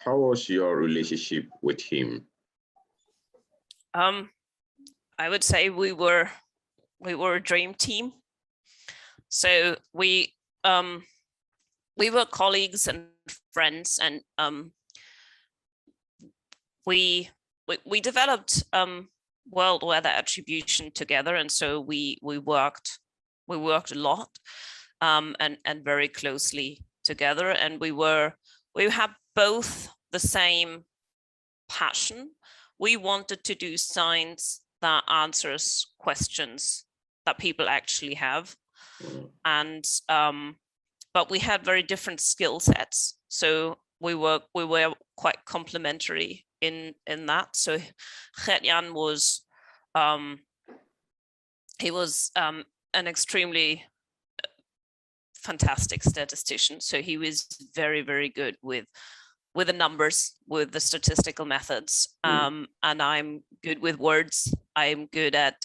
How was your relationship with him? I would say we were a dream team. So we were colleagues and friends, and we developed world weather attribution together, and so we worked a lot and very closely together, and we had both the same passion. We wanted to do science that answers questions that people actually have, and but we had very different skill sets, so we were quite complementary in that. So 𝐿𝐸𝐤𝐤 was he was an extremely fantastic statistician, so he was very, very good with the numbers, with the statistical methods, and I'm good with words. I'm good at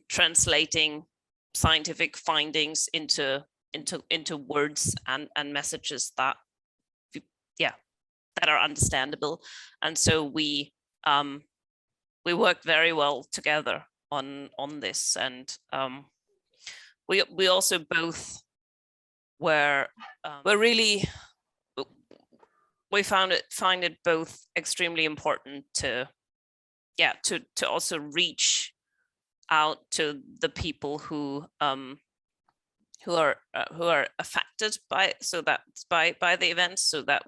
translating scientific findings into words and messages that that are understandable, and so we worked very well together on this, and we also both were really, we find it both extremely important to also reach out to the people who are affected by the events, so that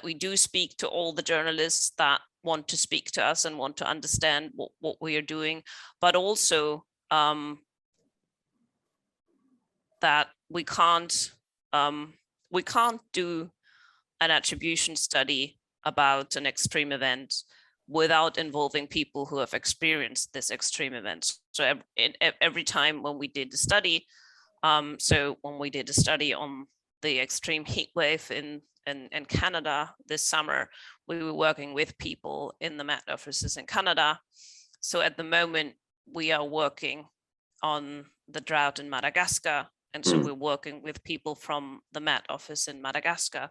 we do speak to all the journalists that want to speak to us and want to understand what we are doing, but also that we can't do an attribution study about an extreme event without involving people who have experienced this extreme event. So every time when we did the study, so when we did a study on the extreme heat wave in Canada this summer, we were working with people in the Met offices in Canada. So at the moment we are working on the drought in Madagascar, and so we're working with people from the Met office in Madagascar,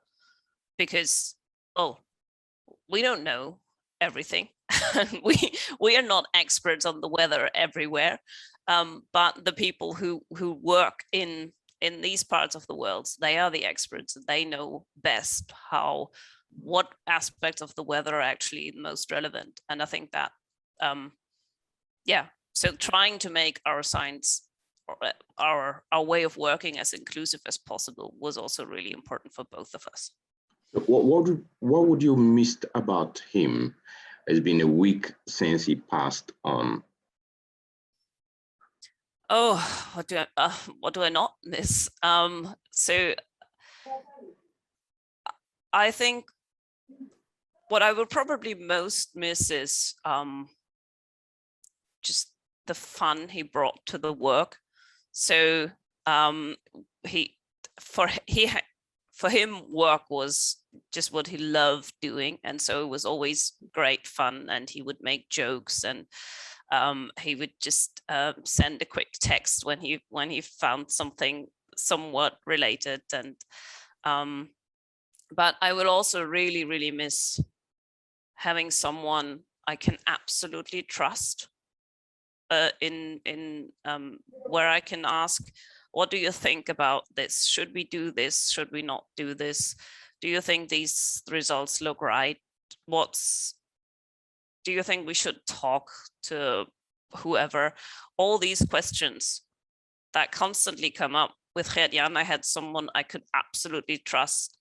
because we don't know everything. we are not experts on the weather everywhere, but the people who work in these parts of the world, they are the experts, and they know best what aspects of the weather are actually most relevant. And I think that so trying to make our science, our way of working, as inclusive as possible was also really important for both of us. What would you miss about him? It's been a week since he passed on. Oh, what do I not miss? So I think what I will probably most miss is just the fun he brought to the work. So for him, work was just what he loved doing, and so it was always great fun. And he would make jokes, and he would just send a quick text when he found something somewhat related. And but I will also really, really miss having someone I can absolutely trust, in where I can ask, what do you think about this? Should we do this? Should we not do this? Do you think these results look right? Do you think we should talk to whoever? All these questions that constantly come up. With 𝐿𝐸𝐤𝐤, I had someone I could absolutely trust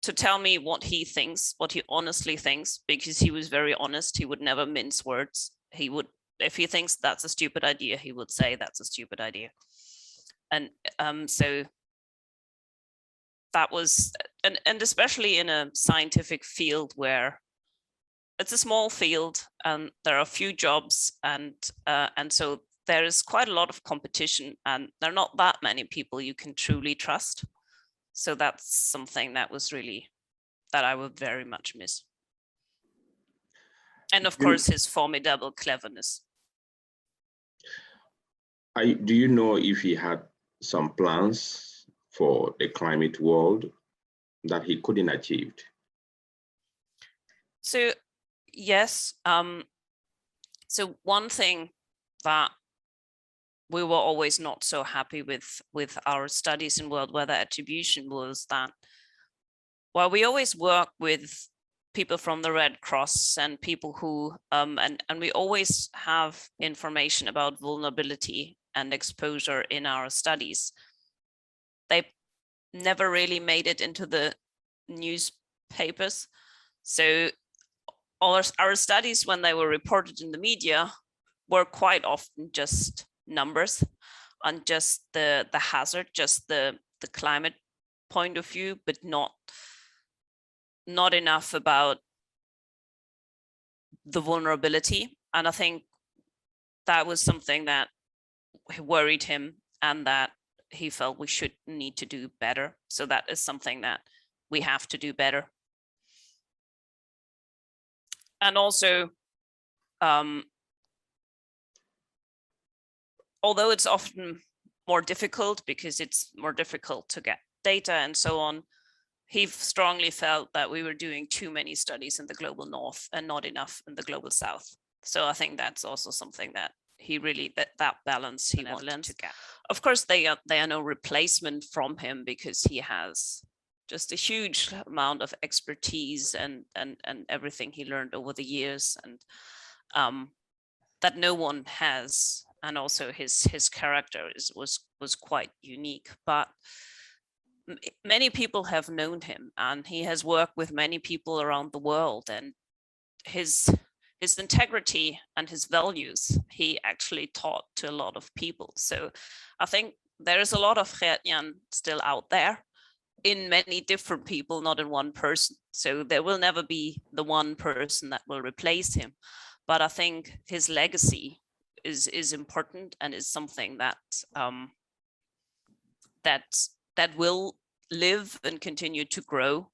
to tell me what he thinks, what he honestly thinks, because he was very honest. He would never mince words. He would, if he thinks that's a stupid idea, he would say that's a stupid idea. And so that was, and especially in a scientific field where it's a small field and there are a few jobs, and so there is quite a lot of competition, and there are not that many people you can truly trust. So that's something that was really, that I would very much miss. And of course, his formidable cleverness. Do you know if he had some plans for the climate world that he couldn't achieve? So yes, so one thing that we were always not so happy with our studies in world weather attribution was that while we always work with people from the Red Cross and people who and we always have information about vulnerability and exposure in our studies, they never really made it into the newspapers. So our studies, when they were reported in the media, were quite often just numbers and just the hazard, just the climate point of view, but not enough about the vulnerability. And I think that was something that worried him and that he felt we should need to do better. So that is something that we have to do better. And also, although it's often more difficult because it's more difficult to get data and so on, he strongly felt that we were doing too many studies in the global north and not enough in the global south. So I think that's also something that he really, that balance he wanted to get. Of course, they are no replacement from him because he has just a huge amount of expertise and everything he learned over the years, and that no one has. And also his character was quite unique. But many people have known him, and he has worked with many people around the world, and his integrity and his values he actually taught to a lot of people. So I think there is a lot of 𝐿𝐸𝐺 still out there in many different people, not in one person. So there will never be the one person that will replace him. But I think his legacy is important and is something that that will live and continue to grow